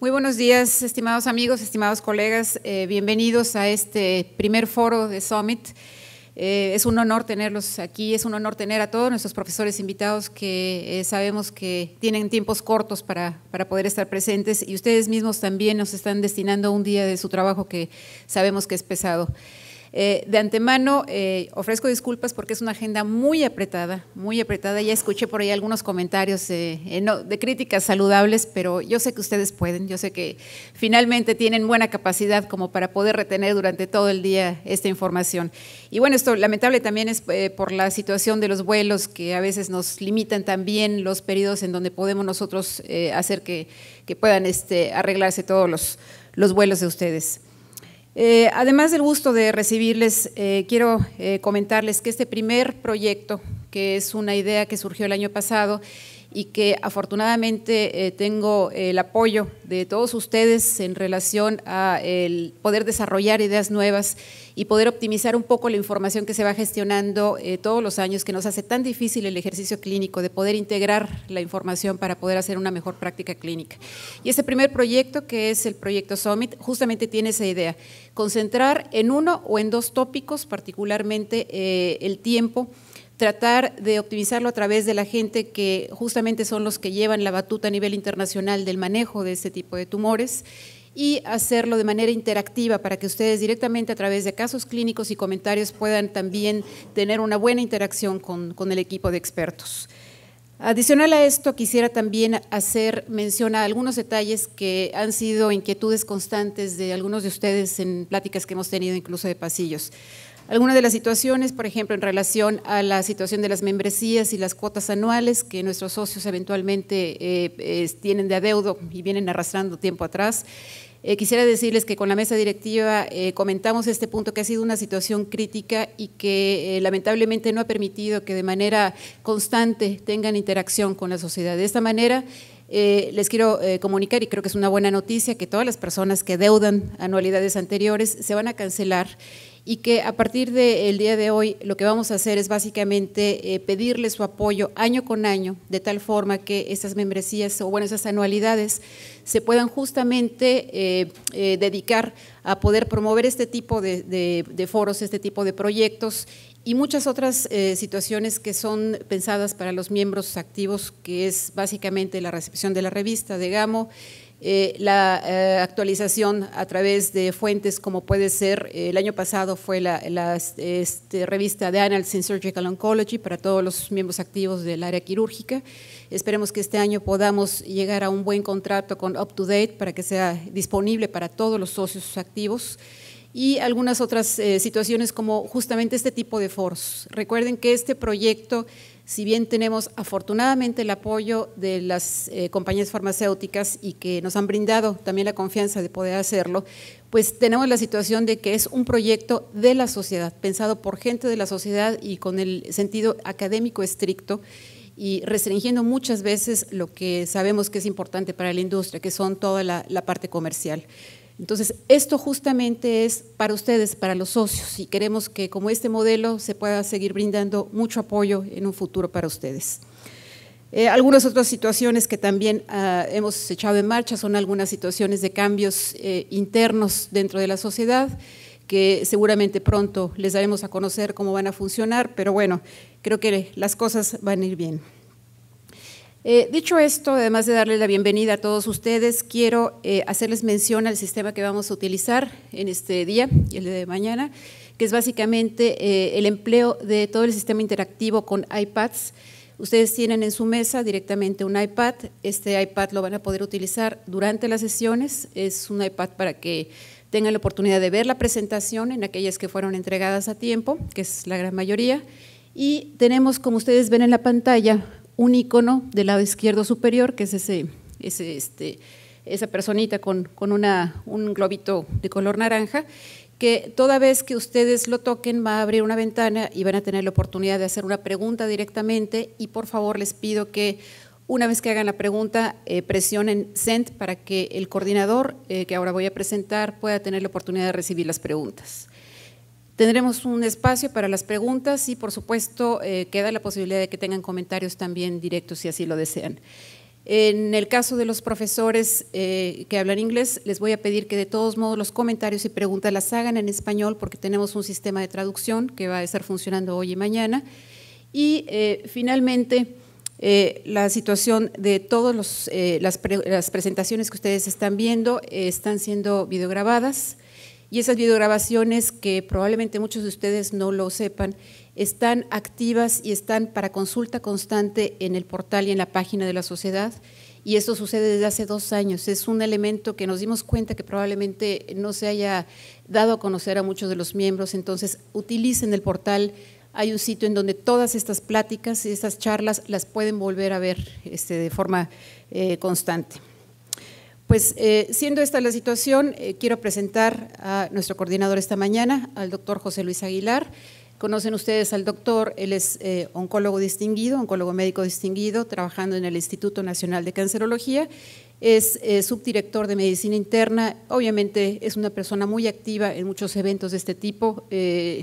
Muy buenos días, estimados amigos, estimados colegas. Bienvenidos a este primer foro de Summit. Es un honor tenerlos aquí, es un honor tener a todos nuestros profesores invitados que sabemos que tienen tiempos cortos para poder estar presentes y ustedes mismos también nos están destinando un día de su trabajo que sabemos que es pesado. De antemano ofrezco disculpas porque es una agenda muy apretada, ya escuché por ahí algunos comentarios de críticas saludables, pero yo sé que ustedes pueden, yo sé que finalmente tienen buena capacidad como para poder retener durante todo el día esta información. Y bueno, esto lamentable también es por la situación de los vuelos que a veces nos limitan también los periodos en donde podemos nosotros hacer que puedan arreglarse todos los vuelos de ustedes. Además del gusto de recibirles, quiero comentarles que este primer proyecto, que es una idea que surgió el año pasado y que afortunadamente tengo el apoyo de todos ustedes en relación a el poder desarrollar ideas nuevas y poder optimizar un poco la información que se va gestionando todos los años, que nos hace tan difícil el ejercicio clínico de poder integrar la información para poder hacer una mejor práctica clínica. Y este primer proyecto, que es el proyecto Summit, justamente tiene esa idea, concentrar en uno o en dos tópicos, particularmente el tiempo, tratar de optimizarlo a través de la gente que justamente son los que llevan la batuta a nivel internacional del manejo de este tipo de tumores y hacerlo de manera interactiva para que ustedes directamente a través de casos clínicos y comentarios puedan también tener una buena interacción con el equipo de expertos. Adicional a esto, quisiera también hacer mención a algunos detalles que han sido inquietudes constantes de algunos de ustedes en pláticas que hemos tenido incluso de pasillos. Algunas de las situaciones, por ejemplo, en relación a la situación de las membresías y las cuotas anuales que nuestros socios eventualmente tienen de adeudo y vienen arrastrando tiempo atrás. Quisiera decirles que con la mesa directiva comentamos este punto que ha sido una situación crítica y que lamentablemente no ha permitido que de manera constante tengan interacción con la sociedad. De esta manera, les quiero comunicar, y creo que es una buena noticia, que todas las personas que deudan anualidades anteriores se van a cancelar y que a partir del día de hoy lo que vamos a hacer es básicamente pedirles su apoyo año con año, de tal forma que estas membresías o bueno, esas anualidades se puedan justamente dedicar a poder promover este tipo de foros, este tipo de proyectos y muchas otras situaciones que son pensadas para los miembros activos, que es básicamente la recepción de la revista de GAMO, la actualización a través de fuentes como puede ser, el año pasado fue la revista de Annals in Surgical Oncology para todos los miembros activos del área quirúrgica. Esperemos que este año podamos llegar a un buen contrato con UpToDate para que sea disponible para todos los socios activos y algunas otras situaciones como justamente este tipo de foros. Recuerden que este proyecto, si bien tenemos afortunadamente el apoyo de las compañías farmacéuticas y que nos han brindado también la confianza de poder hacerlo, pues tenemos la situación de que es un proyecto de la sociedad, pensado por gente de la sociedad y con el sentido académico estricto y restringiendo muchas veces lo que sabemos que es importante para la industria, que son toda la parte comercial. Entonces, esto justamente es para ustedes, para los socios, y queremos que como este modelo se pueda seguir brindando mucho apoyo en un futuro para ustedes. Algunas otras situaciones que también hemos echado en marcha son algunas situaciones de cambios internos dentro de la sociedad, que seguramente pronto les daremos a conocer cómo van a funcionar, pero bueno, creo que las cosas van a ir bien. Dicho esto, además de darles la bienvenida a todos ustedes, quiero hacerles mención al sistema que vamos a utilizar en este día y el de mañana, que es básicamente el empleo de todo el sistema interactivo con iPads. Ustedes tienen en su mesa directamente un iPad, este iPad lo van a poder utilizar durante las sesiones, es un iPad para que tengan la oportunidad de ver la presentación en aquellas que fueron entregadas a tiempo, que es la gran mayoría, y tenemos, como ustedes ven en la pantalla, un icono del lado izquierdo superior, que es esa personita con un globito de color naranja, que toda vez que ustedes lo toquen va a abrir una ventana y van a tener la oportunidad de hacer una pregunta directamente y por favor les pido que una vez que hagan la pregunta presionen Send para que el coordinador que ahora voy a presentar pueda tener la oportunidad de recibir las preguntas. Tendremos un espacio para las preguntas y por supuesto queda la posibilidad de que tengan comentarios también directos si así lo desean. En el caso de los profesores que hablan inglés, les voy a pedir que de todos modos los comentarios y preguntas las hagan en español porque tenemos un sistema de traducción que va a estar funcionando hoy y mañana. Y finalmente, la situación de todas las presentaciones que ustedes están viendo están siendo videograbadas y esas videograbaciones, que probablemente muchos de ustedes no lo sepan, están activas y están para consulta constante en el portal y en la página de la sociedad, y esto sucede desde hace 2 años. Es un elemento que nos dimos cuenta que probablemente no se haya dado a conocer a muchos de los miembros, entonces utilicen el portal. Hay un sitio en donde todas estas pláticas y estas charlas las pueden volver a ver de forma constante. Pues siendo esta la situación, quiero presentar a nuestro coordinador esta mañana, al doctor José Luis Aguilar. Conocen ustedes al doctor, él es oncólogo distinguido, oncólogo médico distinguido, trabajando en el Instituto Nacional de Cancerología, es subdirector de Medicina Interna, obviamente es una persona muy activa en muchos eventos de este tipo.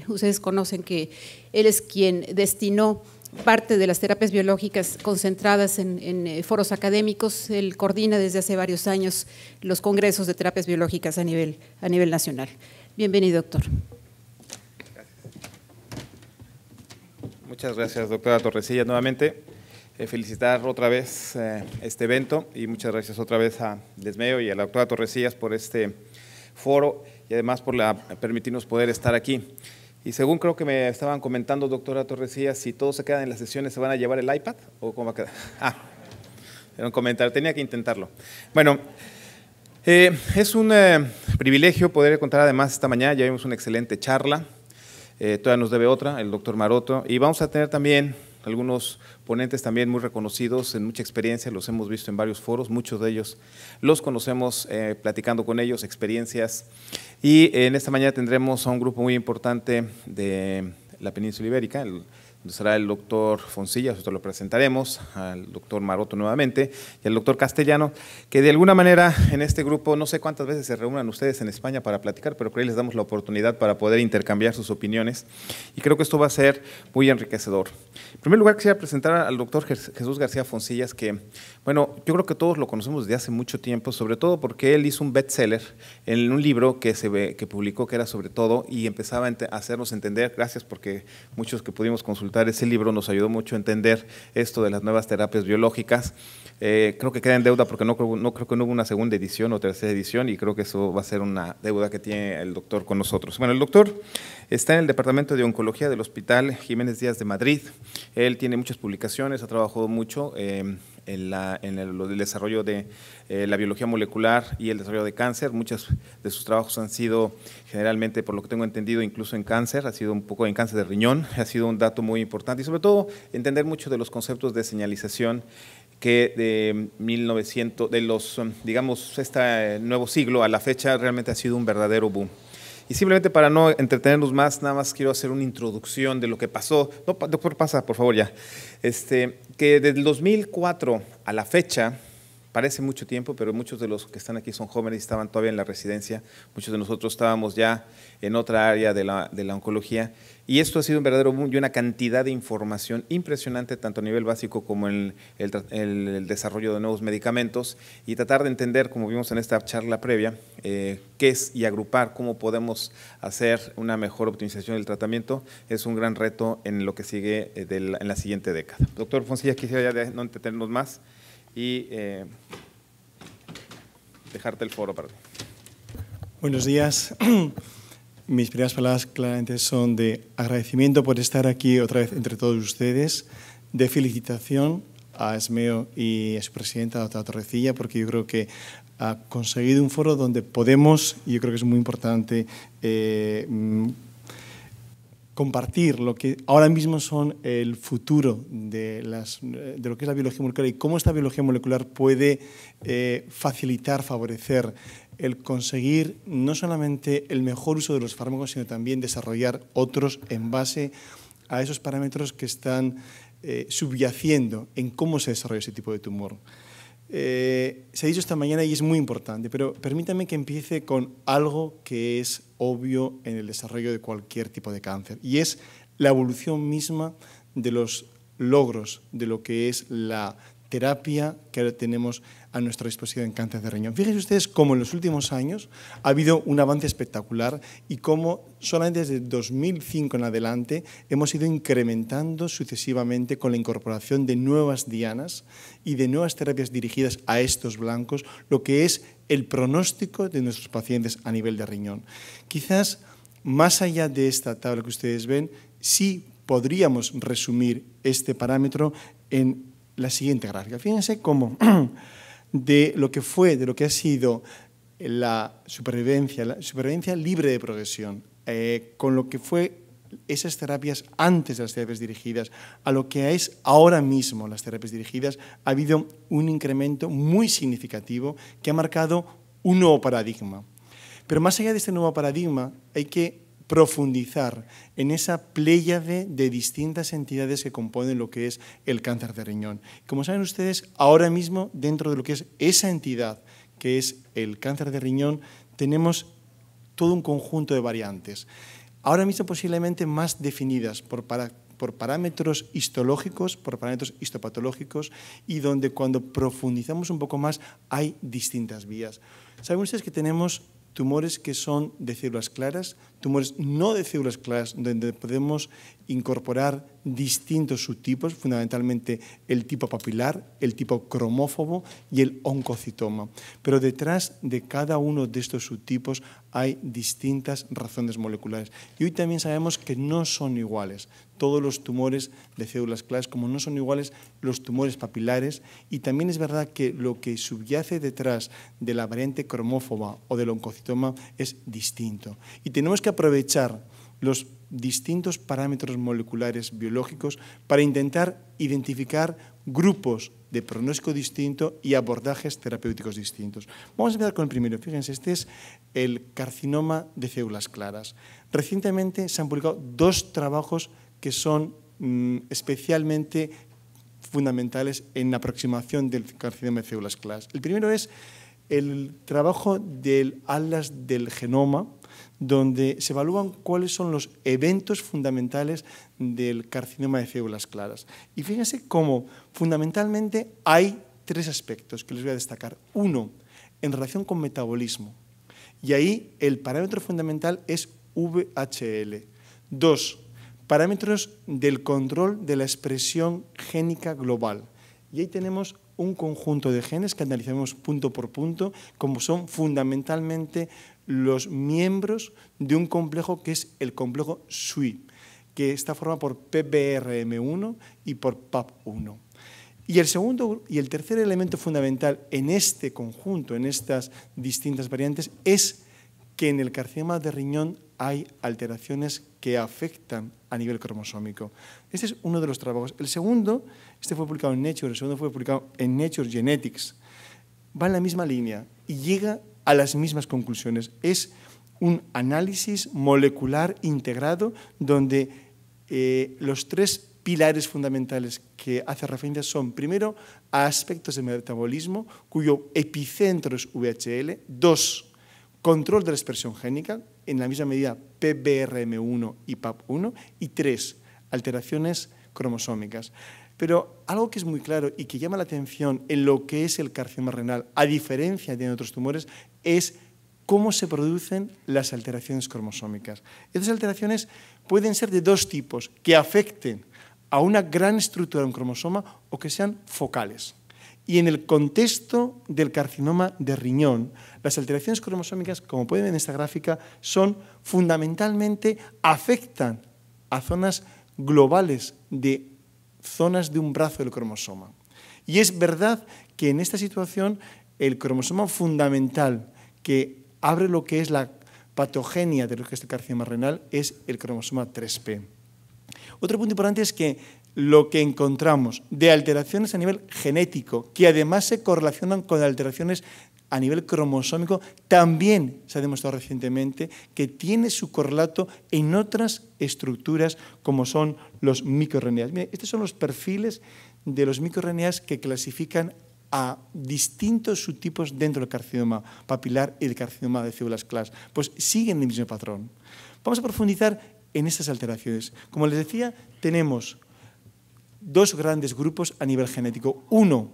Ustedes conocen que él es quien destinó parte de las terapias biológicas concentradas en foros académicos. Él coordina desde hace varios años los congresos de terapias biológicas a nivel nacional. Bienvenido, doctor. Muchas gracias, doctora Torrecilla, nuevamente. Felicitar otra vez este evento y muchas gracias otra vez a Desmeo y a la doctora Torrecillas por este foro y además por permitirnos poder estar aquí. Y según creo que me estaban comentando, doctora Torrecillas, si todos se quedan en las sesiones, ¿se van a llevar el iPad o cómo va a quedar? Era un comentario, tenía que intentarlo. Bueno, es un privilegio poder contar además esta mañana, ya vimos una excelente charla. Todavía nos debe otra, el doctor Maroto, y vamos a tener también algunos ponentes también muy reconocidos en mucha experiencia, los hemos visto en varios foros, muchos de ellos los conocemos platicando con ellos, experiencias, y en esta mañana tendremos a un grupo muy importante de la península ibérica, donde será el doctor Foncilla, nosotros lo presentaremos, al doctor Maroto nuevamente y al doctor Castellano, que de alguna manera en este grupo, no sé cuántas veces se reúnan ustedes en España para platicar, pero por ahí les damos la oportunidad para poder intercambiar sus opiniones y creo que esto va a ser muy enriquecedor. En primer lugar, quisiera presentar al doctor Jesús García Foncillas, que, bueno, yo creo que todos lo conocemos desde hace mucho tiempo, sobre todo porque él hizo un bestseller en un libro que publicó que era sobre todo y empezaba a hacernos entender, gracias porque muchos que pudimos consultar ese libro nos ayudó mucho a entender esto de las nuevas terapias biológicas. Creo que queda en deuda porque no creo que no hubo una segunda edición o tercera edición y creo que eso va a ser una deuda que tiene el doctor con nosotros. Bueno, el doctor está en el Departamento de Oncología del Hospital Jiménez Díaz de Madrid. Él tiene muchas publicaciones, ha trabajado mucho en el desarrollo de la biología molecular y el desarrollo de cáncer. Muchos de sus trabajos han sido generalmente, por lo que tengo entendido, incluso en cáncer, ha sido un poco en cáncer de riñón, ha sido un dato muy importante y sobre todo entender mucho de los conceptos de señalización que de 1900, digamos, este nuevo siglo a la fecha realmente ha sido un verdadero boom. Y simplemente para no entretenernos más, nada más quiero hacer una introducción de lo que pasó. No, doctor, pasa, por favor, ya. Que desde el 2004 a la fecha, parece mucho tiempo, pero muchos de los que están aquí son jóvenes y estaban todavía en la residencia. Muchos de nosotros estábamos ya en otra área de la oncología. Y esto ha sido un verdadero boom y una cantidad de información impresionante, tanto a nivel básico como en el desarrollo de nuevos medicamentos y tratar de entender, como vimos en esta charla previa, qué es y agrupar cómo podemos hacer una mejor optimización del tratamiento. Es un gran reto en lo que sigue en la siguiente década. Doctor Foncilla, quisiera ya no entretenernos más y dejarte el foro para ti. Buenos días. Mis primeras palabras claramente son de agradecimiento por estar aquí otra vez entre todos ustedes, de felicitación a Esmeo y a su presidenta, la doctora Torrecilla, porque yo creo que ha conseguido un foro donde podemos, y yo creo que es muy importante, compartir lo que ahora mismo son el futuro de lo que es la biología molecular y cómo esta biología molecular puede facilitar, favorecer el conseguir no solamente el mejor uso de los fármacos, sino también desarrollar otros en base a esos parámetros que están subyaciendo en cómo se desarrolla ese tipo de tumor. Se ha dicho esta mañana y es muy importante, pero permítanme que empiece con algo que es obvio en el desarrollo de cualquier tipo de cáncer, y es la evolución misma de los logros de lo que es la terapia que ahora tenemos a nuestra disposición en cáncer de riñón. Fíjense ustedes cómo en los últimos años ha habido un avance espectacular y cómo solamente desde 2005 en adelante hemos ido incrementando sucesivamente con la incorporación de nuevas dianas y de nuevas terapias dirigidas a estos blancos, lo que es el pronóstico de nuestros pacientes a nivel de riñón. Quizás más allá de esta tabla que ustedes ven, sí podríamos resumir este parámetro en la siguiente gráfica. Fíjense cómo de lo que ha sido la supervivencia libre de progresión, con lo que fue esas terapias antes de las terapias dirigidas, a lo que es ahora mismo las terapias dirigidas, ha habido un incremento muy significativo que ha marcado un nuevo paradigma. Pero más allá de este nuevo paradigma, hay que profundizar en esa pléyade de distintas entidades que componen lo que es el cáncer de riñón. Como saben ustedes, ahora mismo, dentro de lo que es esa entidad, que es el cáncer de riñón, tenemos todo un conjunto de variantes. Ahora mismo posiblemente más definidas por parámetros histológicos, por parámetros histopatológicos, y donde cuando profundizamos un poco más hay distintas vías. Saben ustedes que tenemos tumores que son de células claras, tumores no de células claras, donde podemos incorporar distintos subtipos, fundamentalmente el tipo papilar, el tipo cromófobo y el oncocitoma. Pero detrás de cada uno de estos subtipos hay distintas razones moleculares. Y hoy también sabemos que no son iguales todos los tumores de células claras, como no son iguales los tumores papilares, y también es verdad que lo que subyace detrás de la variante cromófoba o del oncocitoma es distinto. Y tenemos que aprovechar los distintos parámetros moleculares biológicos para intentar identificar grupos de pronóstico distinto y abordajes terapéuticos distintos. Vamos a empezar con el primero. Fíjense, este es el carcinoma de células claras. Recientemente se han publicado dos trabajos que son especialmente fundamentales en la aproximación del carcinoma de células claras. El primero es el trabajo del Atlas del Genoma, donde se evalúan cuáles son los eventos fundamentales del carcinoma de células claras. Y fíjense cómo fundamentalmente hay tres aspectos que les voy a destacar. Uno, en relación con metabolismo. Y ahí el parámetro fundamental es VHL. Dos, parámetros del control de la expresión génica global. Y ahí tenemos un conjunto de genes que analizamos punto por punto, como son fundamentalmente los miembros de un complejo que es el complejo SWI, que está formado por PBRM1 y por PAP1. Y el segundo y el tercer elemento fundamental en este conjunto, en estas distintas variantes, es que en el carcinoma de riñón hay alteraciones que afectan a nivel cromosómico. Este es uno de los trabajos. El segundo, este fue publicado en Nature, el segundo fue publicado en Nature Genetics. Va en la misma línea y llega a las mismas conclusiones. Es un análisis molecular integrado donde los tres pilares fundamentales que hace referencia son, primero, a aspectos de metabolismo, cuyo epicentro es VHL. Dos, control de la expresión génica, en la misma medida PBRM1 y PAP1. Y tres, alteraciones cromosómicas. Pero algo que es muy claro y que llama la atención en lo que es el carcinoma renal, a diferencia de otros tumores, es cómo se producen las alteraciones cromosómicas. Estas alteraciones pueden ser de dos tipos, que afecten a una gran estructura de un cromosoma o que sean focales. Y en el contexto del carcinoma de riñón, las alteraciones cromosómicas, como pueden ver en esta gráfica, son fundamentalmente, afectan a zonas globales de zonas de un brazo del cromosoma. Y es verdad que en esta situación el cromosoma fundamental que abre lo que es la patogenia de lo que es el carcinoma renal es el cromosoma 3P. Otro punto importante es que lo que encontramos de alteraciones a nivel genético, que además se correlacionan con alteraciones a nivel cromosómico, también se ha demostrado recientemente que tiene su correlato en otras estructuras como son los microRNAs. Miren, estos son los perfiles de los microRNAs que clasifican a distintos subtipos dentro del carcinoma papilar y del carcinoma de células claras. Pues siguen el mismo patrón. Vamos a profundizar en estas alteraciones. Como les decía, tenemos dos grandes grupos a nivel genético. Uno,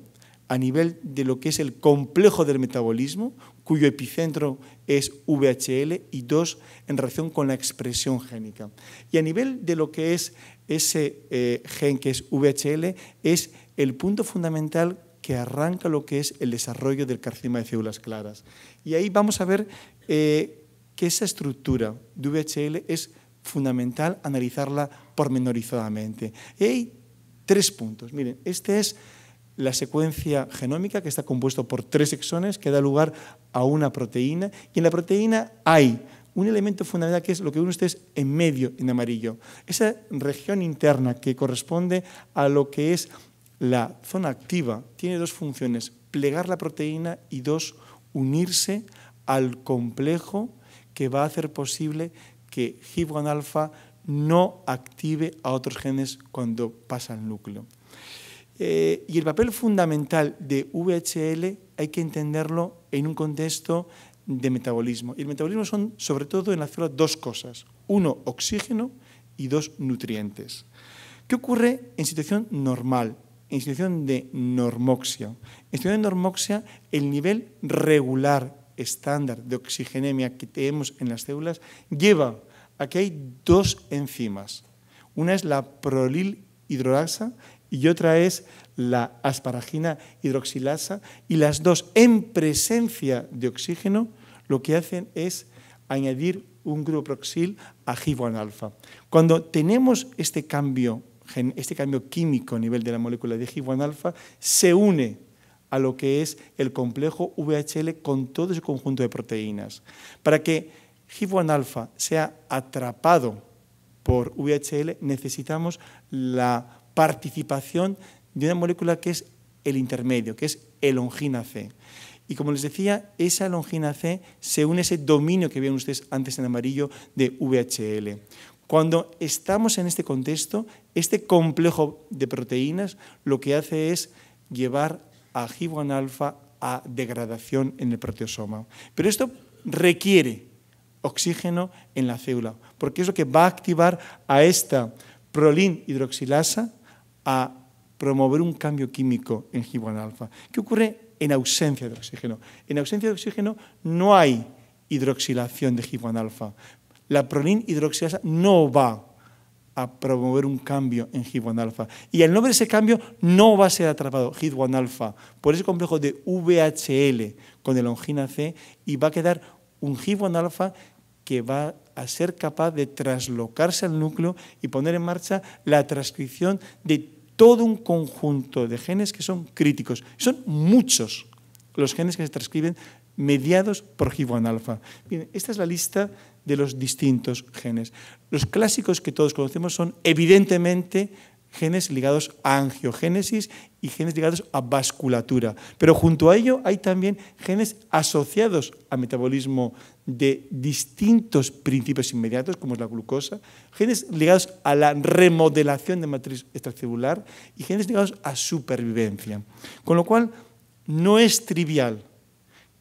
a nivel de lo que es el complejo del metabolismo, cuyo epicentro es VHL, y dos, en relación con la expresión génica. Y a nivel de lo que es ese gen que es VHL, es el punto fundamental que arranca lo que es el desarrollo del carcinoma de células claras. Y ahí vamos a ver que esa estructura de VHL es fundamental analizarla pormenorizadamente. Y hay 3 puntos. Miren, este es la secuencia genómica, que está compuesto por 3 exones, que da lugar a una proteína, y en la proteína hay un elemento fundamental que es lo que ven ustedes en medio, en amarillo. Esa región interna que corresponde a lo que es la zona activa tiene 2 funciones: plegar la proteína y 2, unirse al complejo que va a hacer posible que HIF1-alfa no active a otros genes cuando pasa al núcleo. Y el papel fundamental de VHL hay que entenderlo en un contexto de metabolismo. Y el metabolismo son, sobre todo en la célula, 2 cosas. 1, oxígeno, y 2, nutrientes. ¿Qué ocurre en situación normal? En situación de normoxia. En situación de normoxia, el nivel regular estándar de oxigenemia que tenemos en las células lleva a que hay 2 enzimas. Una es la prolil hidrolasa y otra es la asparagina hidroxilasa, y las 2, en presencia de oxígeno, lo que hacen es añadir un grupo proxil a HIF1-alfa. Cuando tenemos este cambio químico a nivel de la molécula de HIF1-alfa, se une a lo que es el complejo VHL con todo ese conjunto de proteínas. Para que HIF1-alfa sea atrapado por VHL, necesitamos la participación de una molécula que es el intermedio, que es elongina C. Y como les decía, esa elongina C se une a ese dominio que vieron ustedes antes en amarillo de VHL. Cuando estamos en este contexto, este complejo de proteínas lo que hace es llevar a HIF1-alfa a degradación en el proteosoma. Pero esto requiere oxígeno en la célula, porque es lo que va a activar a esta prolin hidroxilasa a promover un cambio químico en HIF1-alfa. ¿Qué ocurre en ausencia de oxígeno? En ausencia de oxígeno no hay hidroxilación de HIF1-alfa. La prolin hidroxilasa no va a promover un cambio en HIF1-alfa. Y al no ver ese cambio, no va a ser atrapado HIF1-alfa por ese complejo de VHL con elongina C, y va a quedar un HIF1-alfa que va a ser capaz de traslocarse al núcleo y poner en marcha la transcripción de todo un conjunto de genes que son críticos. Son muchos los genes que se transcriben mediados por HIF1-alfa. Bien, esta es la lista de los distintos genes. Los clásicos que todos conocemos son evidentemente genes ligados a angiogénesis y genes ligados a vasculatura. Pero junto a ello hay también genes asociados al metabolismo de distintos principios inmediatos, como es la glucosa, genes ligados a la remodelación de matriz extracelular y genes ligados a supervivencia. Con lo cual, no es trivial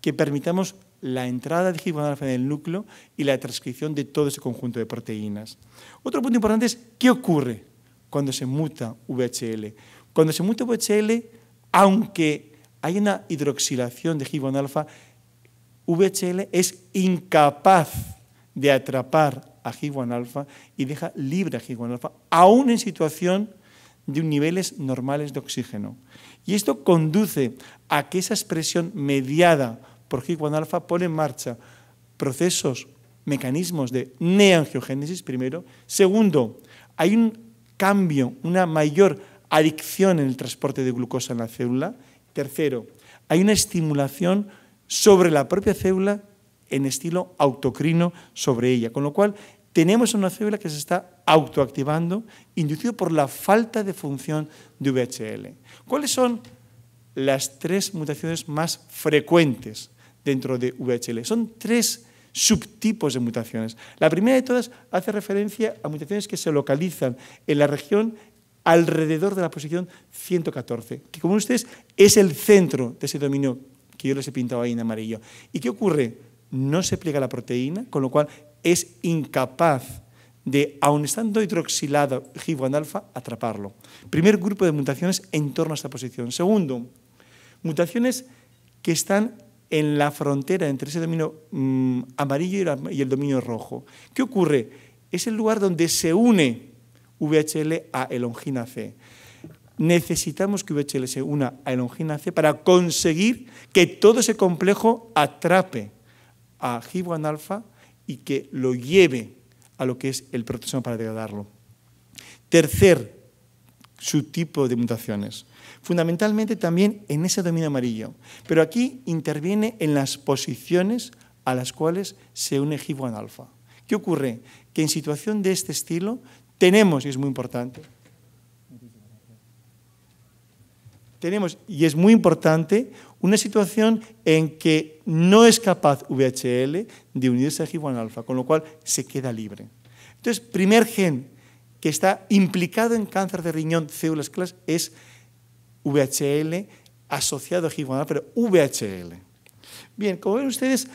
que permitamos la entrada de HIF1-alfa en el núcleo y la transcripción de todo ese conjunto de proteínas. Otro punto importante es qué ocurre cuando se muta VHL. Cuando se muta VHL, aunque hay una hidroxilación de HIF1-alfa, VHL es incapaz de atrapar a HIF1-alfa y deja libre a HIF1-alfa, aún en situación de niveles normales de oxígeno. Y esto conduce a que esa expresión mediada por HIF1-alfa pone en marcha procesos, mecanismos de neangiogénesis, primero. Segundo, hay un cambio, una mayor adicción en el transporte de glucosa en la célula. Tercero, hay una estimulación sobre la propia célula en estilo autocrino sobre ella, con lo cual tenemos una célula que se está autoactivando, inducido por la falta de función de VHL. ¿Cuáles son las 3 mutaciones más frecuentes dentro de VHL? Son 3 subtipos de mutaciones. La primera de todas hace referencia a mutaciones que se localizan en la región alrededor de la posición 114, que como ustedes es el centro de ese dominio que yo les he pintado ahí en amarillo. ¿Y qué ocurre? No se pliega la proteína, con lo cual es incapaz de, aun estando hidroxilado HIF1-alfa, atraparlo. Primer grupo de mutaciones en torno a esta posición. Segundo, mutaciones que están en la frontera entre ese dominio amarillo y el dominio rojo. ¿Qué ocurre? Es el lugar donde se une VHL a elongina C. Necesitamos que VHL se una a elongina C para conseguir que todo ese complejo atrape a HIF1-alfa y que lo lleve a lo que es el proteasoma para degradarlo. Tercer subtipo de mutaciones, fundamentalmente también en ese dominio amarillo, pero aquí interviene en las posiciones a las cuales se une HIF1-alfa. ¿Qué ocurre? Que en situación de este estilo tenemos, y es muy importante, una situación en que no es capaz VHL de unirse a HIF1-alfa, con lo cual se queda libre. Entonces, primer gen que está implicado en cáncer de riñón, células claras, es VHL asociado a HIF1-alfa, pero VHL. Bien, como ven ustedes,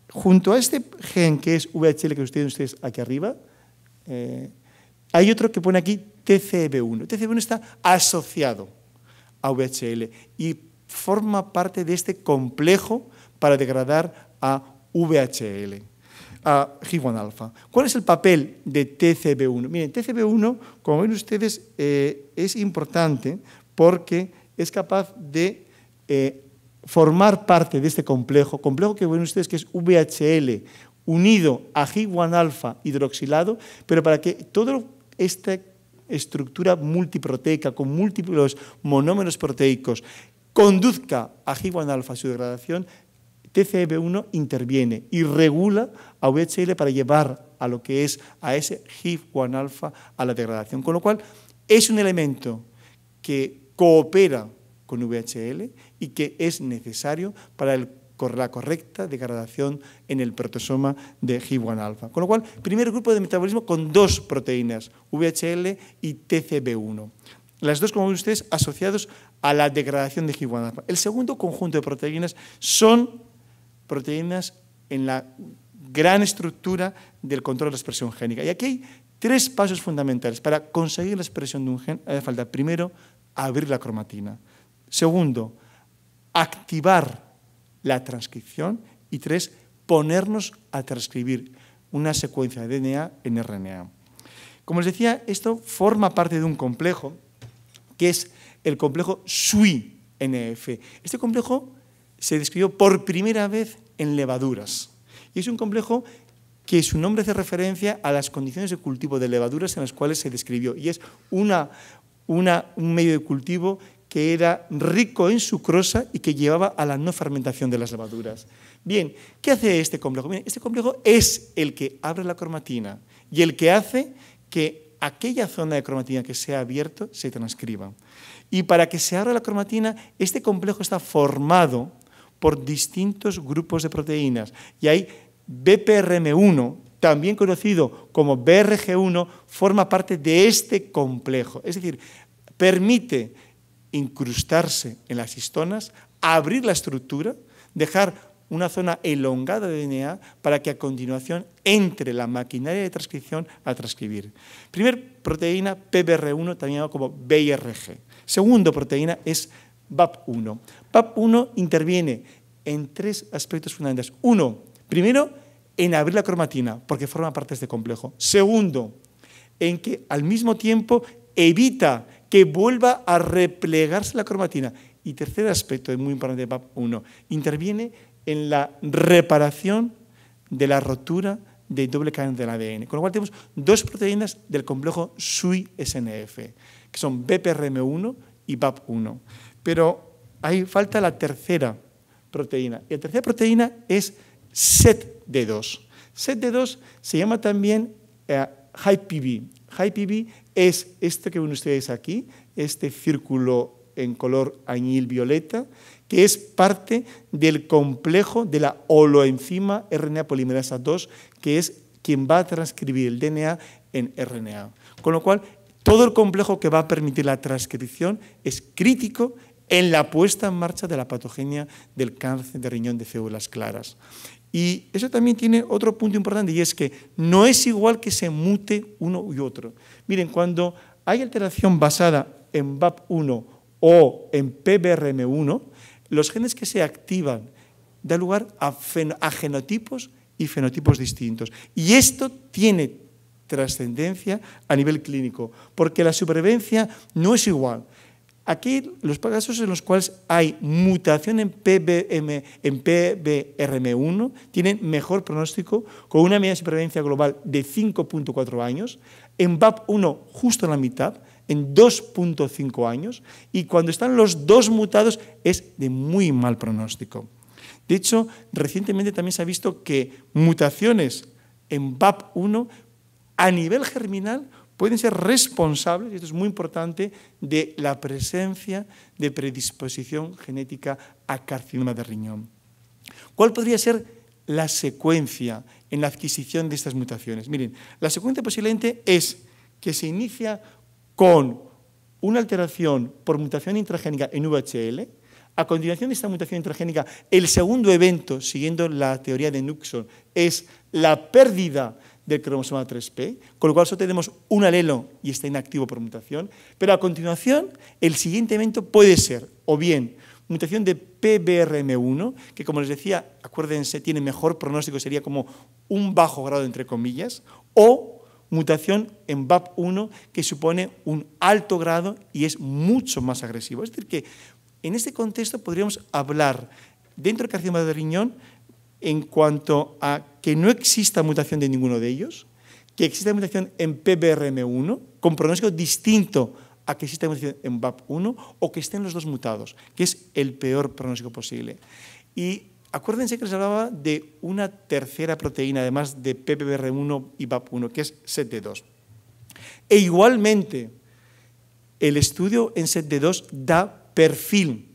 junto a este gen que es VHL que tienen ustedes aquí arriba, hay otro que pone aquí TCB1. TCB1 está asociado a VHL y forma parte de este complejo para degradar a VHL, a HIF1-alfa. ¿Cuál es el papel de TCB1? Miren, TCB1, como ven ustedes, es importante porque es capaz de formar parte de este complejo que ven ustedes que es VHL unido a HIF1-alfa hidroxilado, pero para que toda esta estructura multiproteica con múltiples monómeros proteicos conduzca a HIF1-alfa su degradación, TCB1 interviene y regula a VHL para llevar a lo que es a ese HIF1-alfa a la degradación. Con lo cual, es un elemento que coopera con VHL y que es necesario para la correcta degradación en el proteasoma de HIF1-alfa. Con lo cual, primer grupo de metabolismo con dos proteínas, VHL y TCB1. Las dos, como ven ustedes, asociados a la degradación de HIF1-alfa. El segundo conjunto de proteínas son proteínas en la gran estructura del control de la expresión génica. Y aquí hay tres pasos fundamentales. Para conseguir la expresión de un gen hace falta, primero, abrir la cromatina. Segundo, activar la transcripción. Y tres, ponernos a transcribir una secuencia de DNA en RNA. Como les decía, esto forma parte de un complejo que es el complejo SWI-NF. Este complejo se describió por primera vez en levaduras. Y es un complejo que su nombre hace referencia a las condiciones de cultivo de levaduras en las cuales se describió. Y es un medio de cultivo que era rico en sucrosa y que llevaba a la no fermentación de las levaduras. Bien, ¿qué hace este complejo? Bien, este complejo es el que abre la cromatina y el que hace que aquella zona de cromatina que se ha abierto se transcriba. Y para que se abra la cromatina, este complejo está formado por distintos grupos de proteínas. Y hay BPRM1, también conocido como BRG1, forma parte de este complejo. Es decir, permite incrustarse en las histonas, abrir la estructura, dejar una zona elongada de DNA para que a continuación entre la maquinaria de transcripción a transcribir. Primer proteína, PBR1, también llamado como BIRG. Segundo proteína es BAP1. BAP1 interviene en tres aspectos fundamentales. Uno, primero, en abrir la cromatina, porque forma parte de este complejo. Segundo, en que al mismo tiempo evita que vuelva a replegarse la cromatina. Y tercer aspecto, muy importante de BAP1, interviene en la reparación de la rotura de doble cadena del ADN. Con lo cual tenemos dos proteínas del complejo SWI-SNF, que son BPRM1 y BAP1. Pero ahí falta la tercera proteína. Y la tercera proteína es SETD2. SETD2 se llama también HiPB. HiPB es este que ven ustedes aquí, este círculo en color añil violeta, que es parte del complejo de la holoenzima RNA polimerasa 2, que es quien va a transcribir el DNA en RNA. Con lo cual, todo el complejo que va a permitir la transcripción es crítico en la puesta en marcha de la patogenia del cáncer de riñón de células claras. Y eso también tiene otro punto importante, y es que no es igual que se mute uno y otro. Miren, cuando hay alteración basada en BAP1 o en PBRM1, los genes que se activan dan lugar a genotipos y fenotipos distintos. Y esto tiene trascendencia a nivel clínico, porque la supervivencia no es igual. Aquí los casos en los cuales hay mutación en PBRM1 tienen mejor pronóstico, con una media de supervivencia global de 5.4 años, en BAP1 justo en la mitad, en 2.5 años, y cuando están los dos mutados es de muy mal pronóstico. De hecho, recientemente también se ha visto que mutaciones en BAP1 a nivel germinal pueden ser responsables, y esto es muy importante, de la presencia de predisposición genética a carcinoma de riñón. ¿Cuál podría ser la secuencia en la adquisición de estas mutaciones? Miren, la secuencia posiblemente es que se inicia con una alteración por mutación intragénica en VHL. A continuación de esta mutación intragénica, el segundo evento, siguiendo la teoría de Knuckson, es la pérdida del cromosoma 3P, con lo cual solo tenemos un alelo y está inactivo por mutación, pero a continuación el siguiente evento puede ser o bien mutación de PBRM1, que como les decía, acuérdense, tiene mejor pronóstico, sería como un bajo grado entre comillas, o mutación en BAP1 que supone un alto grado y es mucho más agresivo. Es decir, que en este contexto podríamos hablar dentro del carcinoma de riñón en cuanto a que no exista mutación de ninguno de ellos, que exista mutación en PBRM1 con pronóstico distinto a que exista mutación en BAP1 o que estén los dos mutados, que es el peor pronóstico posible. Y acuérdense que les hablaba de una tercera proteína, además de PBRM1 y BAP1, que es SETD2. E igualmente, el estudio en SETD2 da perfil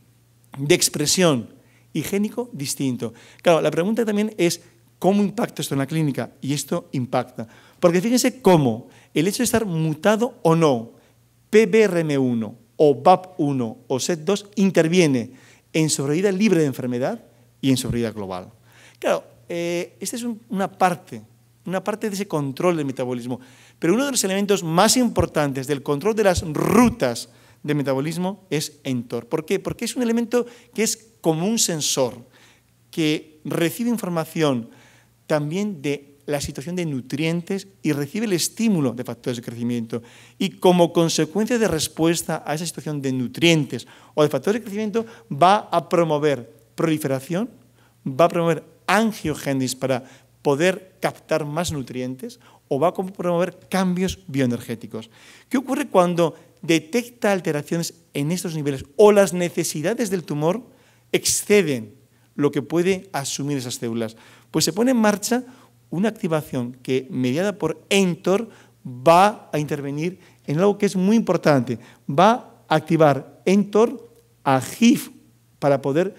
de expresión higiénico distinto. Claro, la pregunta también es ¿cómo impacta esto en la clínica? Y esto impacta. Porque fíjense cómo el hecho de estar mutado o no, PBRM1 o BAP1 o SET2 interviene en sobrevida libre de enfermedad y en sobrevida global. Claro, esta es una parte de ese control del metabolismo. Pero uno de los elementos más importantes del control de las rutas de metabolismo es mTOR. ¿Por qué? Porque es un elemento que es como un sensor que recibe información también de la situación de nutrientes y recibe el estímulo de factores de crecimiento. Y como consecuencia de respuesta a esa situación de nutrientes o de factores de crecimiento va a promover proliferación, va a promover angiogénesis para poder captar más nutrientes o va a promover cambios bioenergéticos. ¿Qué ocurre cuando detecta alteraciones en estos niveles o las necesidades del tumor exceden lo que puede asumir esas células? Pues se pone en marcha una activación que, mediada por mTOR, va a intervenir en algo que es muy importante. Va a activar mTOR a HIF para poder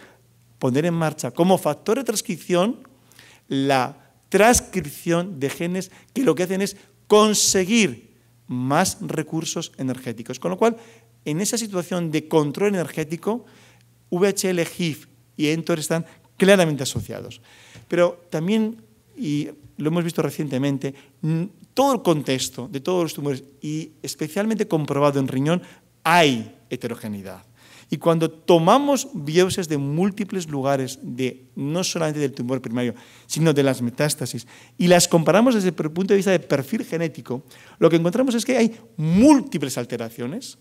poner en marcha como factor de transcripción la transcripción de genes que lo que hacen es conseguir más recursos energéticos. Con lo cual, en esa situación de control energético, VHL, HIF y mTOR están claramente asociados. Pero también, y lo hemos visto recientemente, todo el contexto de todos los tumores, y especialmente comprobado en riñón, hay heterogeneidad. Y cuando tomamos biopsias de múltiples lugares, no solamente del tumor primario, sino de las metástasis, y las comparamos desde el punto de vista de perfil genético, lo que encontramos es que hay múltiples alteraciones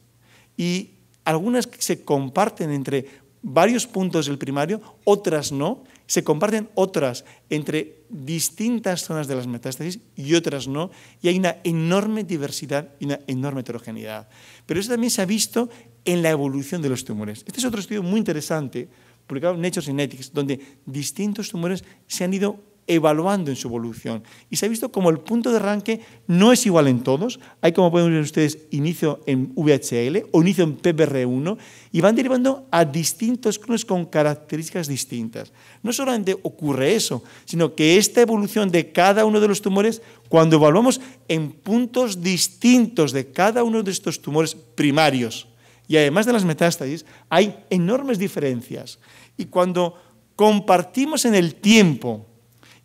y algunas que se comparten entre varios puntos del primario, otras no, se comparten otras entre distintas zonas de las metástasis y otras no, y hay una enorme diversidad y una enorme heterogeneidad. Pero eso también se ha visto en la evolución de los tumores. Este es otro estudio muy interesante, publicado en Nature Genetics, donde distintos tumores se han ido evaluando en su evolución. Y se ha visto como el punto de arranque no es igual en todos. Hay, como pueden ver ustedes, inicio en VHL o inicio en PBR1 y van derivando a distintos clones con características distintas. No solamente ocurre eso, sino que esta evolución de cada uno de los tumores, cuando evaluamos en puntos distintos de cada uno de estos tumores primarios y además de las metástasis, hay enormes diferencias. Y cuando compartimos en el tiempo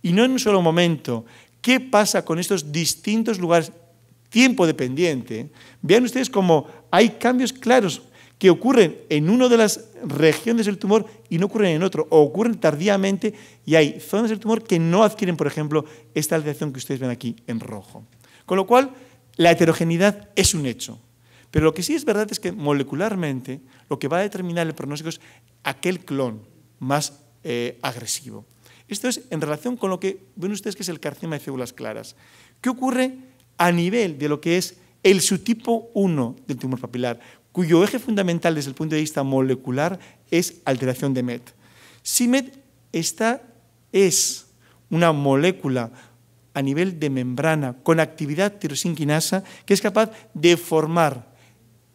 y no en un solo momento. ¿Qué pasa con estos distintos lugares tiempo dependiente? Vean ustedes cómo hay cambios claros que ocurren en una de las regiones del tumor y no ocurren en otro, o ocurren tardíamente y hay zonas del tumor que no adquieren, por ejemplo, esta alteración que ustedes ven aquí en rojo. Con lo cual, la heterogeneidad es un hecho. Pero lo que sí es verdad es que molecularmente lo que va a determinar el pronóstico es aquel clon más agresivo. Esto es en relación con lo que ven ustedes que es el carcinoma de células claras. ¿Qué ocurre a nivel de lo que es el subtipo 1 del tumor papilar, cuyo eje fundamental desde el punto de vista molecular es alteración de MET? c-MET es una molécula a nivel de membrana con actividad tirosinquinasa que es capaz de formar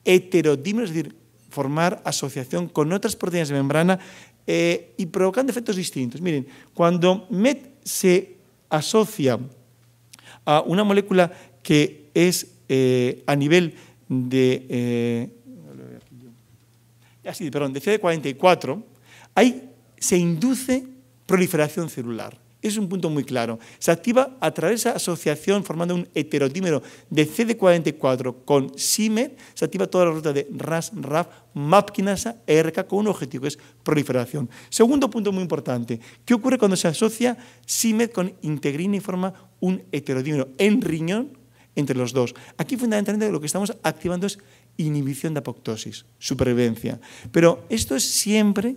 heterodímeros, es decir, formar asociación con otras proteínas de membrana y provocando efectos distintos. Miren, cuando MET se asocia a una molécula que es a nivel de CD44, ahí se induce proliferación celular. Es un punto muy claro. Se activa a través de esa asociación formando un heterodímero de CD44 con c-MET, se activa toda la ruta de RAS, RAF, MAP quinasa, ERK con un objetivo que es proliferación. Segundo punto muy importante, ¿qué ocurre cuando se asocia c-MET con integrina y forma un heterodímero en riñón entre los dos? Aquí fundamentalmente lo que estamos activando es inhibición de apoptosis, supervivencia. Pero esto es siempre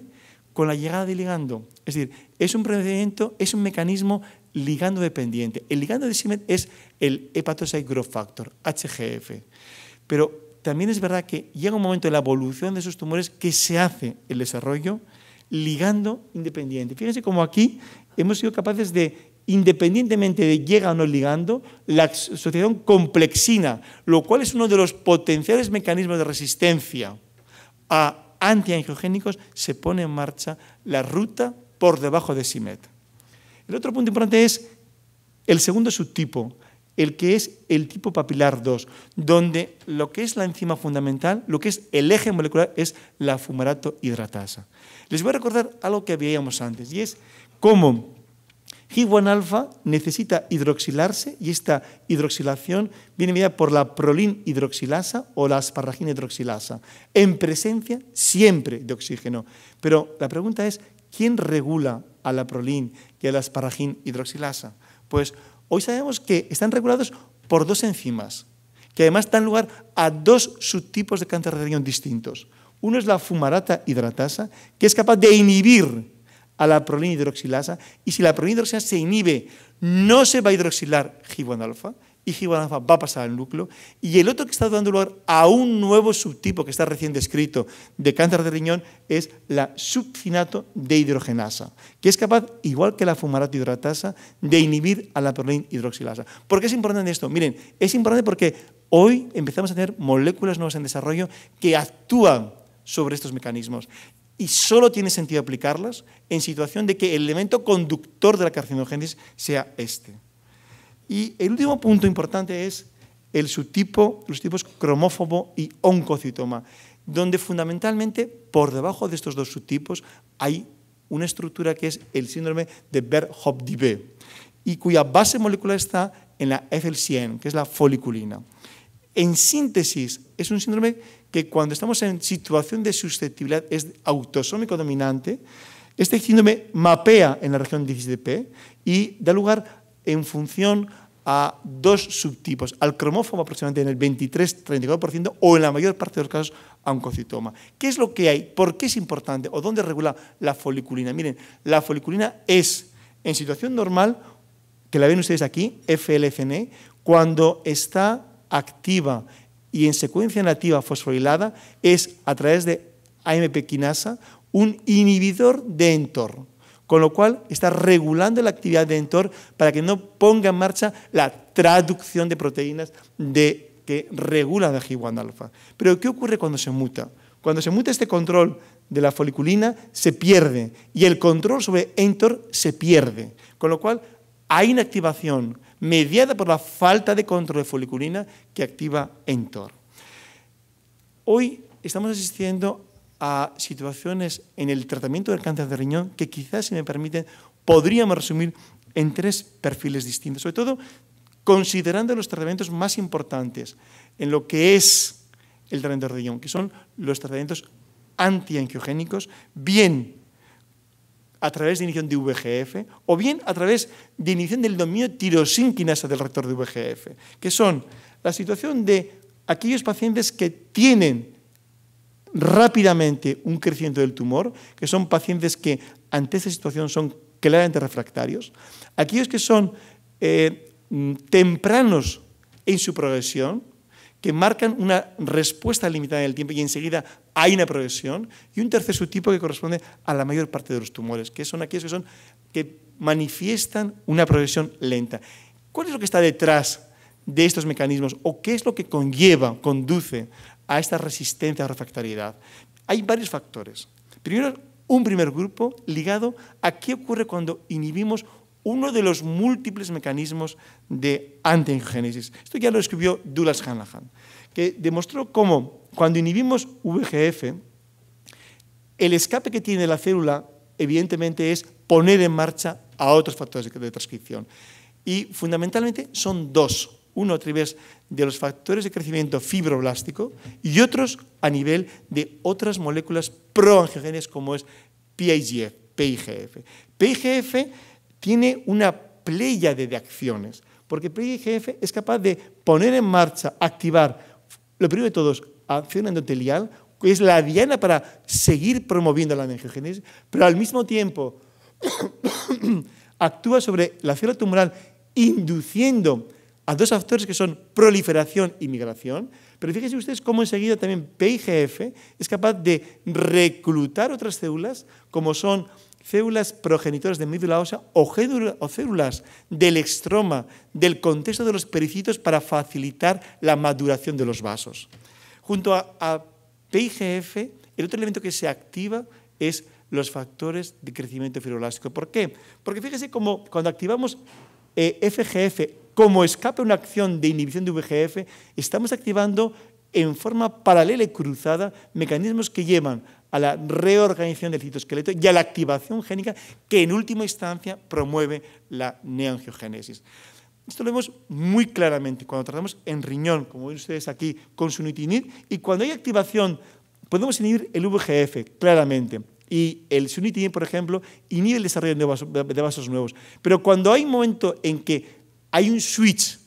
con la llegada de ligando. Es decir, es un procedimiento, es un mecanismo ligando dependiente. El ligando de c-MET es el Hepatocyte Growth Factor, HGF. Pero también es verdad que llega un momento en la evolución de esos tumores que se hace el desarrollo ligando independiente. Fíjense cómo aquí hemos sido capaces de, independientemente de llega o no ligando, la asociación complexina, lo cual es uno de los potenciales mecanismos de resistencia a antiangiogénicos, se pone en marcha la ruta por debajo de c-MET. El otro punto importante es el segundo subtipo, el que es el tipo papilar 2, donde lo que es la enzima fundamental, lo que es el eje molecular, es la fumarato hidratasa. Les voy a recordar algo que veíamos antes, y es cómo HIF1-alfa necesita hidroxilarse y esta hidroxilación viene medida por la prolin hidroxilasa o la asparagina hidroxilasa, en presencia siempre de oxígeno. Pero la pregunta es, ¿quién regula a la prolin y a la asparagina hidroxilasa? Pues hoy sabemos que están regulados por dos enzimas, que además dan lugar a dos subtipos de cáncer de riñón distintos. Uno es la fumarata hidratasa, que es capaz de inhibir a la prolina hidroxilasa, y si la prolina hidroxilasa se inhibe, no se va a hidroxilar HIF1-alfa, y HIF1-alfa va a pasar al núcleo, y el otro que está dando lugar a un nuevo subtipo que está recién descrito de cáncer de riñón es la subcinato dehidrogenasa, que es capaz, igual que la fumarato hidratasa, de inhibir a la prolina hidroxilasa. ¿Por qué es importante esto? Miren, es importante porque hoy empezamos a tener moléculas nuevas en desarrollo que actúan sobre estos mecanismos. Y solo tiene sentido aplicarlas en situación de que el elemento conductor de la carcinogénesis sea este. Y el último punto importante es el subtipo, los tipos cromófobo y oncocitoma, donde fundamentalmente por debajo de estos dos subtipos hay una estructura que es el síndrome de Ver-Hopf-Dibé y cuya base molecular está en la FL100, que es la foliculina. En síntesis, es un síndrome que cuando estamos en situación de susceptibilidad es autosómico dominante. Este síndrome mapea en la región 17P y da lugar en función a dos subtipos, al cromófobo aproximadamente en el 23-34% o en la mayor parte de los casos a oncocitoma. ¿Qué es lo que hay? ¿Por qué es importante? ¿O dónde regula la foliculina? Miren, la foliculina es, en situación normal, que la ven ustedes aquí, FLCN, cuando está activa y en secuencia nativa fosforilada, es a través de AMP quinasa un inhibidor de mTOR, con lo cual está regulando la actividad de mTOR para que no ponga en marcha la traducción de proteínas que regulan la HIF1-alfa. Pero ¿qué ocurre cuando se muta? Cuando se muta este control de la foliculina, se pierde y el control sobre mTOR se pierde, con lo cual hay una activación mediada por la falta de control de foliculina que activa mTOR. Hoy estamos asistiendo a situaciones en el tratamiento del cáncer de riñón que quizás, si me permiten, podríamos resumir en 3 perfiles distintos, sobre todo considerando los tratamientos más importantes en lo que es el tratamiento de riñón, que son los tratamientos antiangiogénicos, bien a través de inhibición de VEGF o bien a través de inhibición del dominio tirosinquinasa del receptor de VEGF, que son la situación de aquellos pacientes que tienen rápidamente un crecimiento del tumor, que son pacientes que ante esta situación son claramente refractarios, aquellos que son tempranos en su progresión, que marcan una respuesta limitada en el tiempo y enseguida hay una progresión, y un tercer subtipo que corresponde a la mayor parte de los tumores, que son aquellos que manifiestan una progresión lenta. ¿Cuál es lo que está detrás de estos mecanismos o qué es lo que conduce a esta resistencia a refractariedad? Hay varios factores. Primero, un primer grupo ligado a qué ocurre cuando inhibimos uno de los múltiples mecanismos de antiangiogénesis. Esto ya lo escribió Douglas Hanrahan, que demostró cómo cuando inhibimos VEGF, el escape que tiene la célula evidentemente es poner en marcha a otros factores de transcripción. Y fundamentalmente son 2. Uno a través de los factores de crecimiento fibroblástico y otros a nivel de otras moléculas proangiogénicas como es PIGF. PIGF tiene una pléyade de acciones, porque PIGF es capaz de poner en marcha, activar, lo primero de todos, acción endotelial, que es la diana para seguir promoviendo la angiogénesis, pero al mismo tiempo actúa sobre la célula tumoral induciendo a 2 factores que son proliferación y migración, pero fíjense ustedes cómo enseguida también PIGF es capaz de reclutar otras células, como son células progenitoras de médula ósea o células del estroma, del contexto de los pericitos para facilitar la maduración de los vasos. Junto a PIGF, el otro elemento que se activa es los factores de crecimiento fibroblástico. ¿Por qué? Porque fíjense cómo cuando activamos FGF como escape a una acción de inhibición de VEGF, estamos activando en forma paralela y cruzada mecanismos que llevan a la reorganización del citoesqueleto y a la activación génica que en última instancia promueve la neoangiogénesis. Esto lo vemos muy claramente cuando tratamos en riñón, como ven ustedes aquí, con sunitinib, y cuando hay activación podemos inhibir el VEGF claramente. Y el sunitinib, por ejemplo, inhibe el desarrollo de vasos nuevos. Pero cuando hay un momento en que hay un switch,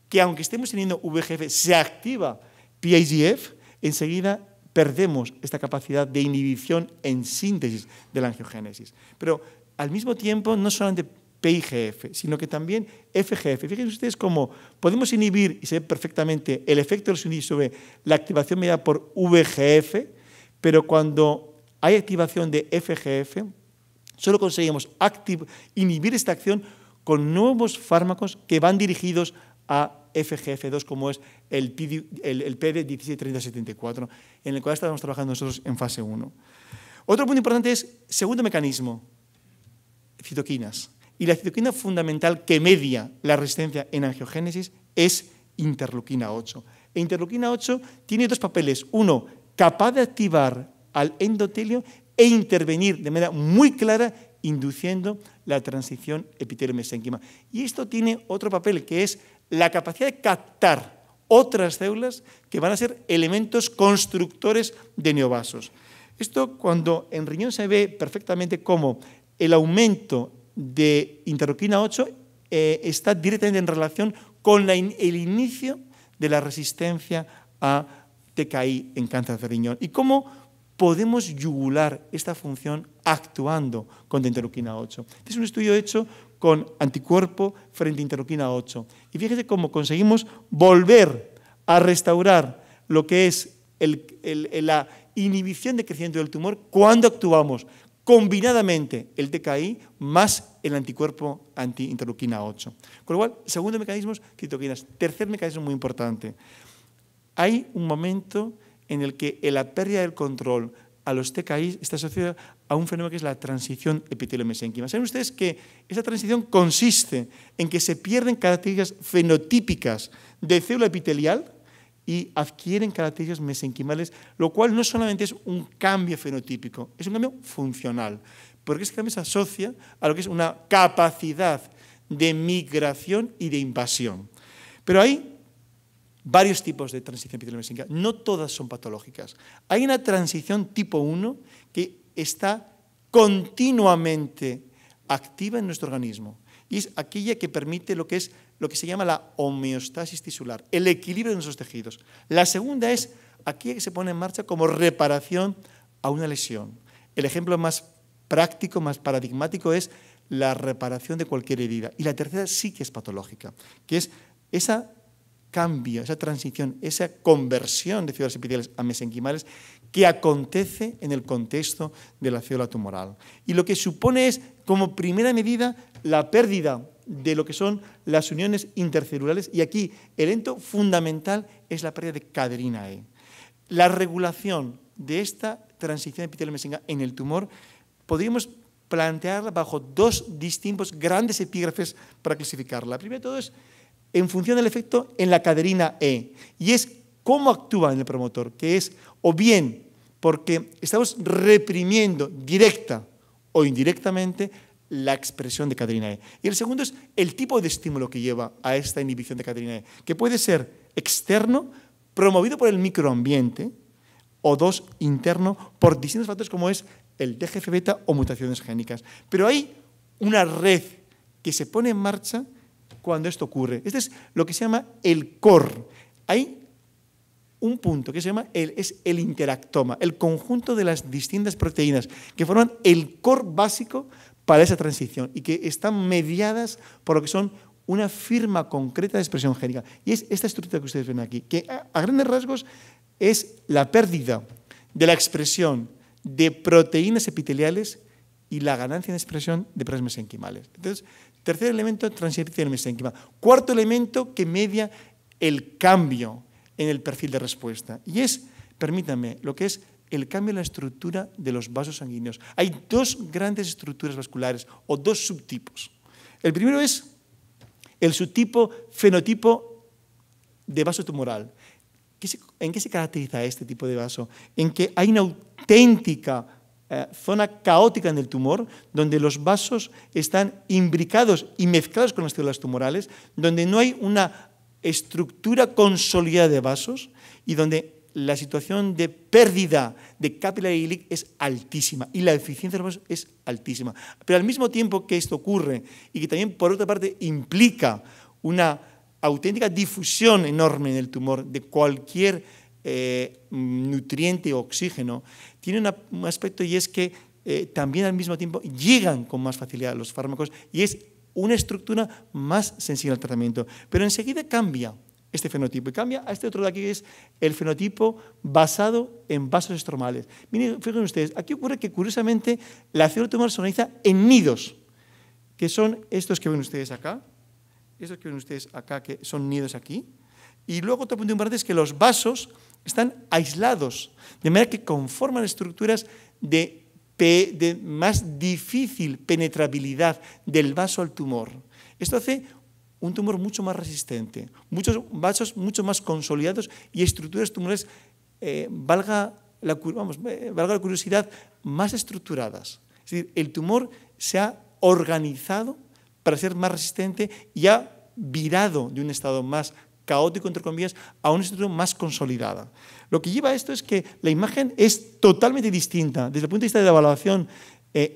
que aunque estemos teniendo VEGF, se activa PIGF, enseguida perdemos esta capacidad de inhibición en síntesis de la angiogénesis. Pero al mismo tiempo, no solamente PIGF, sino que también FGF. Fíjense ustedes cómo podemos inhibir, y se ve perfectamente, el efecto del sunitinib sobre la activación mediada por VEGF, pero cuando hay activación de FGF, solo conseguimos inhibir esta acción con nuevos fármacos que van dirigidos a FGF2, como es el PD163074, en el cual estamos trabajando nosotros en fase 1. Otro punto importante es, segundo mecanismo, citoquinas. Y la citoquina fundamental que media la resistencia en angiogénesis es interleuquina 8. E interleuquina 8 tiene 2 papeles. Uno, capaz de activar al endotelio e intervenir de manera muy clara induciendo la transición epitelio-mesénquima. Y esto tiene otro papel, que es la capacidad de captar otras células que van a ser elementos constructores de neovasos. Esto cuando en riñón se ve perfectamente cómo el aumento de interleuquina 8 está directamente en relación con el inicio de la resistencia a TKI en cáncer de riñón y cómo podemos yugular esta función actuando con interleuquina 8. Este es un estudio hecho con anticuerpo frente a interleuquina 8. Y fíjense cómo conseguimos volver a restaurar lo que es la inhibición de crecimiento del tumor cuando actuamos combinadamente el TKI más el anticuerpo anti-interleuquina 8. Con lo cual, segundo mecanismo, citoquinas. Tercer mecanismo muy importante. Hay un momento en el que la pérdida del control a los TKI está asociada a un fenómeno que es la transición epitelio-mesénquima. Saben ustedes que esa transición consiste en que se pierden características fenotípicas de célula epitelial y adquieren características mesenquimales, lo cual no solamente es un cambio fenotípico, es un cambio funcional, porque ese cambio se asocia a lo que es una capacidad de migración y de invasión. Pero hay varios tipos de transición epiteliomesénquica, no todas son patológicas. Hay una transición tipo 1 que está continuamente activa en nuestro organismo y es aquella que permite lo que se llama la homeostasis tisular, el equilibrio de nuestros tejidos. La segunda es aquella que se pone en marcha como reparación a una lesión. El ejemplo más práctico, más paradigmático es la reparación de cualquier herida. Y la tercera sí que es patológica, que es esa cambio, esa transición, esa conversión de células epiteliales a mesenquimales que acontece en el contexto de la célula tumoral. Y lo que supone es, como primera medida, la pérdida de lo que son las uniones intercelulares, y aquí el evento fundamental es la pérdida de cadherina E. La regulación de esta transición epiteliomesénquica en el tumor podríamos plantearla bajo dos distintos grandes epígrafes para clasificarla. Primero de todo es en función del efecto en la cadherina E, y es cómo actúa en el promotor, que es o bien porque estamos reprimiendo directa o indirectamente la expresión de cadherina E. Y el segundo es el tipo de estímulo que lleva a esta inhibición de cadherina E, que puede ser externo, promovido por el microambiente, o dos, interno, por distintos factores como es el TGF-beta o mutaciones génicas. Pero hay una red que se pone en marcha cuando esto ocurre. Este es lo que se llama el core. Hay un punto que se llama es el interactoma, el conjunto de las distintas proteínas que forman el core básico para esa transición y que están mediadas por lo que son una firma concreta de expresión génica. Y es esta estructura que ustedes ven aquí, que a grandes rasgos es la pérdida de la expresión de proteínas epiteliales y la ganancia de expresión de proteínas mesenquimales. Entonces, tercer elemento, transición epiteliomesénquica. Cuarto elemento que media el cambio en el perfil de respuesta. Y es, permítanme, lo que es el cambio en la estructura de los vasos sanguíneos. Hay dos grandes estructuras vasculares o dos subtipos. El primero es el subtipo fenotipo de vaso tumoral. ¿En qué se caracteriza este tipo de vaso? En que hay una auténtica zona caótica en el tumor, donde los vasos están imbricados y mezclados con las células tumorales, donde no hay una estructura consolidada de vasos y donde la situación de pérdida de capillary leak es altísima y la eficiencia de los vasos es altísima. Pero al mismo tiempo que esto ocurre y que también, por otra parte, implica una auténtica difusión enorme en el tumor de cualquier nutriente o oxígeno, tiene un aspecto y es que también al mismo tiempo llegan con más facilidad los fármacos y es una estructura más sensible al tratamiento. Pero enseguida cambia este fenotipo y cambia a este otro de aquí, que es el fenotipo basado en vasos estromales. Miren, fíjense ustedes, aquí ocurre que curiosamente la célula tumoral se organiza en nidos, que son estos que ven ustedes acá, estos que ven ustedes acá, que son nidos aquí, y luego otro punto importante es que los vasos están aislados, de manera que conforman estructuras de más difícil penetrabilidad del vaso al tumor. Esto hace un tumor mucho más resistente, muchos vasos mucho más consolidados y estructuras tumorales, valga la curiosidad, más estructuradas. Es decir, el tumor se ha organizado para ser más resistente y ha virado de un estado más caótico, entre comillas, a una estructura más consolidada. Lo que lleva a esto es que la imagen es totalmente distinta desde el punto de vista de la evaluación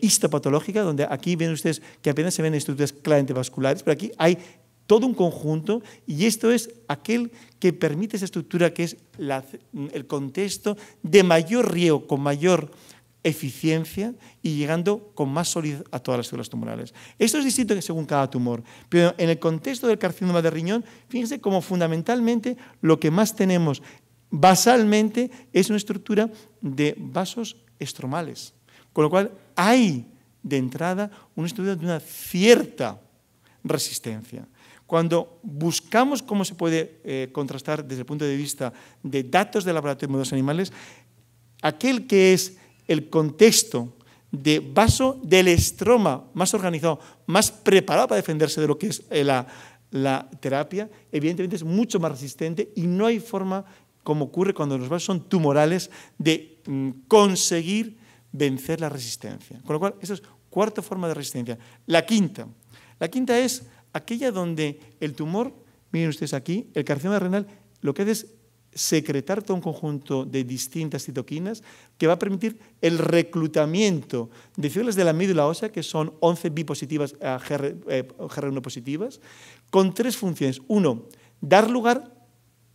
histopatológica, donde aquí ven ustedes que apenas se ven estructuras claramente vasculares, pero aquí hay todo un conjunto y esto es aquel que permite esa estructura que es el contexto de mayor riego, con mayor eficiencia y llegando con más solidez a todas las células tumorales. Esto es distinto que según cada tumor, pero en el contexto del carcinoma de riñón, fíjense cómo fundamentalmente lo que más tenemos basalmente es una estructura de vasos estromales, con lo cual hay de entrada una estructura de una cierta resistencia. Cuando buscamos cómo se puede contrastar desde el punto de vista de datos de laboratorio de modelos animales, aquel que es el contexto de vaso del estroma más organizado, más preparado para defenderse de lo que es la terapia, evidentemente es mucho más resistente y no hay forma, como ocurre cuando los vasos son tumorales, de conseguir vencer la resistencia. Con lo cual, esa es cuarta forma de resistencia. La quinta es aquella donde el tumor, miren ustedes aquí, el carcinoma renal, lo que hace es secretar todo un conjunto de distintas citoquinas que va a permitir el reclutamiento de células de la médula ósea, que son 11 bipositivas GR1 positivas, con 3 funciones. 1, dar lugar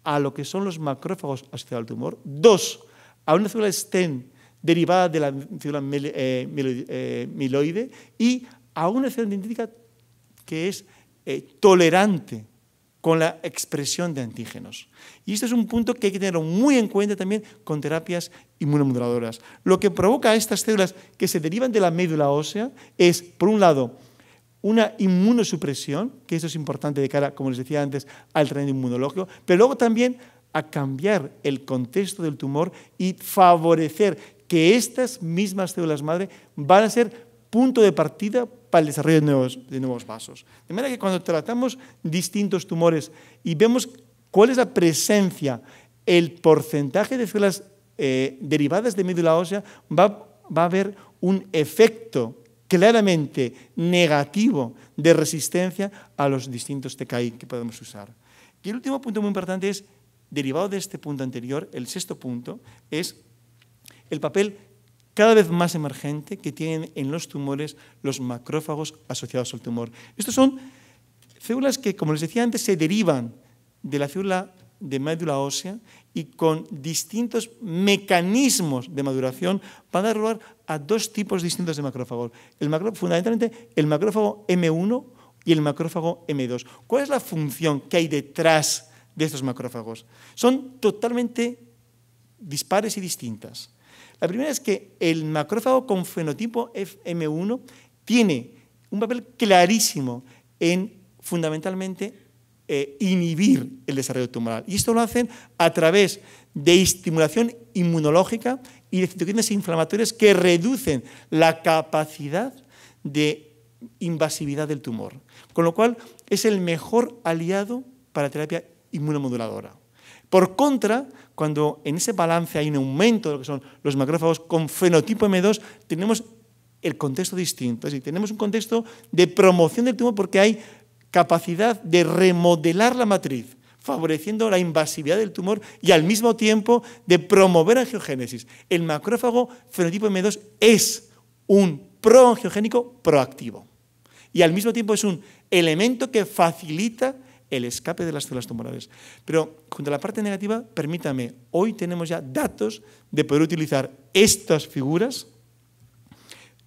a lo que son los macrófagos asociados al tumor. 2, a una célula stem derivada de la célula mieloide y a una célula dendrítica que es tolerante con la expresión de antígenos. Y esto es un punto que hay que tenerlo muy en cuenta también con terapias inmunomoduladoras. Lo que provoca a estas células que se derivan de la médula ósea es, por un lado, una inmunosupresión, que eso es importante de cara, como les decía antes, al tratamiento inmunológico, pero luego también a cambiar el contexto del tumor y favorecer que estas mismas células madre van a ser punto de partida para el desarrollo de nuevos vasos. De manera que cuando tratamos distintos tumores y vemos cuál es la presencia, el porcentaje de células derivadas de médula ósea, va a haber un efecto claramente negativo de resistencia a los distintos TKI que podemos usar. Y el último punto muy importante es, derivado de este punto anterior, el sexto punto, es el papel cada vez más emergente que tienen en los tumores los macrófagos asociados al tumor. Estos son células que, como les decía antes, se derivan de la célula de médula ósea y con distintos mecanismos de maduración van a dar lugar a 2 tipos distintos de macrófagos. Fundamentalmente el macrófago M1 y el macrófago M2. ¿Cuál es la función que hay detrás de estos macrófagos? Son totalmente dispares y distintas. La primera es que el macrófago con fenotipo M1 tiene un papel clarísimo en, fundamentalmente, inhibir el desarrollo tumoral. Y esto lo hacen a través de estimulación inmunológica y de citoquinas inflamatorias que reducen la capacidad de invasividad del tumor. Con lo cual, es el mejor aliado para la terapia inmunomoduladora. Por contra, cuando en ese balance hay un aumento de lo que son los macrófagos con fenotipo M2, tenemos el contexto distinto. Es decir, tenemos un contexto de promoción del tumor porque hay capacidad de remodelar la matriz, favoreciendo la invasividad del tumor y al mismo tiempo de promover angiogénesis. El macrófago fenotipo M2 es un proangiogénico proactivo y al mismo tiempo es un elemento que facilita el escape de las células tumorales. Pero, junto a la parte negativa, permítame, hoy tenemos ya datos de poder utilizar estas figuras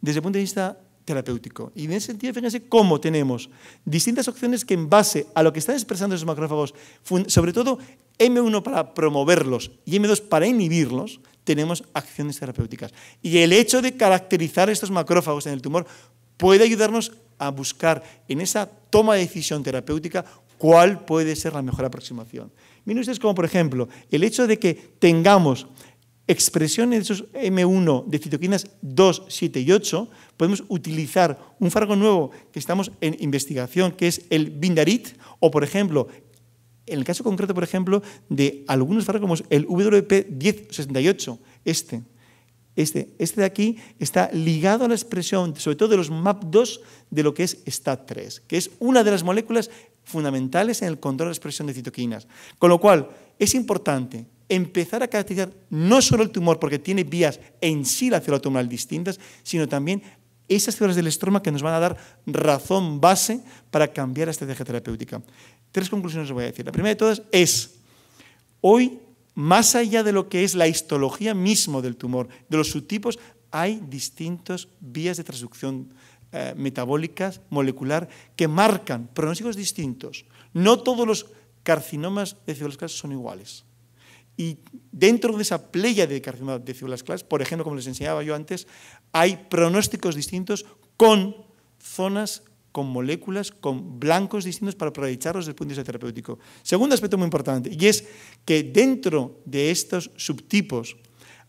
desde el punto de vista terapéutico. Y en ese sentido, fíjense cómo tenemos distintas opciones que en base a lo que están expresando esos macrófagos, sobre todo M1 para promoverlos y M2 para inhibirlos, tenemos acciones terapéuticas. Y el hecho de caracterizar estos macrófagos en el tumor puede ayudarnos a buscar en esa toma de decisión terapéutica cuál puede ser la mejor aproximación. Miren ustedes como, por ejemplo, el hecho de que tengamos expresión en esos M1 de citoquinas 2, 7 y 8, podemos utilizar un fármaco nuevo que estamos en investigación, que es el Vindarit, o, por ejemplo, en el caso concreto, por ejemplo, de algunos fármacos como el WP1068, este de aquí está ligado a la expresión, sobre todo de los MAP2, de lo que es STAT3, que es una de las moléculas fundamentales en el control de la expresión de citoquinas. Con lo cual, es importante empezar a caracterizar no solo el tumor, porque tiene vías en sí la célula tumoral distintas, sino también esas células del estroma que nos van a dar razón base para cambiar la estrategia terapéutica. 3 conclusiones os voy a decir. La primera de todas es, hoy, más allá de lo que es la histología mismo del tumor, de los subtipos, hay distintas vías de transducción metabólicas, molecular, que marcan pronósticos distintos. No todos los carcinomas de células claras son iguales. Y dentro de esa playa de carcinomas de células claras, por ejemplo, como les enseñaba yo antes, hay pronósticos distintos con zonas, con moléculas, con blancos distintos para aprovecharlos desde el punto de vista terapéutico. Segundo aspecto muy importante, y es que dentro de estos subtipos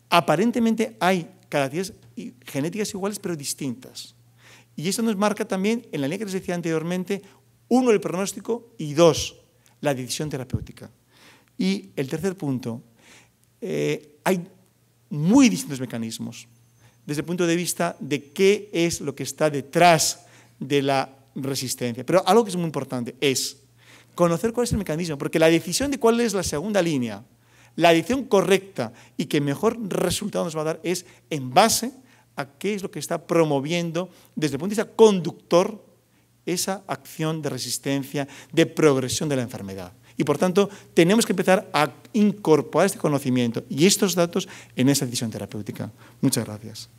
aparentemente hay características genéticas iguales pero distintas. Y esto nos marca también, en la línea que les decía anteriormente, 1, el pronóstico y 2, la decisión terapéutica. Y el tercer punto, hay muy distintos mecanismos desde el punto de vista de qué es lo que está detrás de la resistencia. Pero algo que es muy importante es conocer cuál es el mecanismo, porque la decisión de cuál es la segunda línea, la decisión correcta y que mejor resultado nos va a dar es en base a qué es lo que está promoviendo desde el punto de vista conductor esa acción de resistencia, de progresión de la enfermedad. Y por tanto, tenemos que empezar a incorporar este conocimiento y estos datos en esa decisión terapéutica. Muchas gracias.